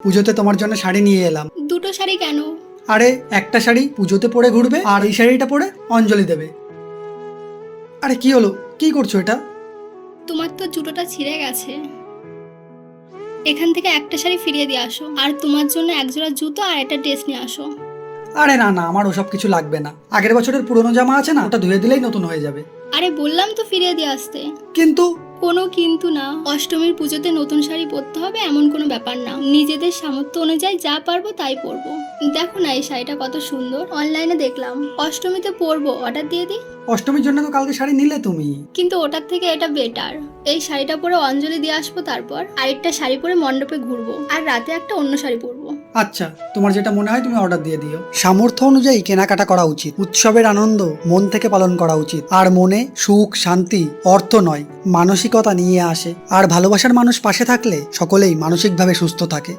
পুজোতে তোমার জন্য শাড়ি নিয়ে এলাম। দুটো শাড়ি কেন? আরে একটা শাড়ি পুজোতে পরে ঘুরবে আর এই শাড়িটা পরে অঞ্জলি দেবে। আরে কি হলো, কি করছো এটা? তোমার তো জুতোটা ছিঁড়ে গেছে, এখান থেকে একটা শাড়ি ফিরিয়ে দিয়ে আসো, আর তোমার জন্য একজোড়া জুতো আর একটা ড্রেস নিয়ে আসো। আরে না না, আমার ওসব কিছু লাগবে না। আগের বছরের পুরনো জামা আছে না, ওটা ধুয়ে দিলেই নতুন হয়ে যাবে। আরে বললাম তো ফিরিয়ে দিয়ে আসতে। কিন্তু কোনো কিন্তু না, অষ্টমীর পুজোতে নতুন শাড়ি পরতে হবে এমন কোনো ব্যাপার না। নিজেদের সামর্থ্য অনুযায়ী যা পারবো তাই পরবো। দেখো না এই শাড়িটা কত সুন্দর, অনলাইনে দেখলাম, অষ্টমীতে পরবো, অর্ডার দিয়ে দিই। অষ্টমীর জন্য তো কালকে শাড়ি নিলে তুমি। কিন্তু ওটার থেকে এটা বেটার। এই শাড়িটা পরে অঞ্জলি দিয়ে আসবো, তারপর আরেকটা শাড়ি পরে মণ্ডপে ঘুরবো, আর রাতে একটা অন্য শাড়ি পরবো। আচ্ছা, তোমার যেটা মনে হয় তুমি অর্ডার দিয়ে দিও। সামর্থ্য অনুযায়ী কেনাকাটা করা উচিত। উৎসবের আনন্দ মন থেকে পালন করা উচিত। আর মনে সুখ শান্তি অর্থ নয়, মানসিকতা নিয়ে আসে। আর ভালোবাসার মানুষ পাশে থাকলে সকলেই মানসিকভাবে সুস্থ থাকে।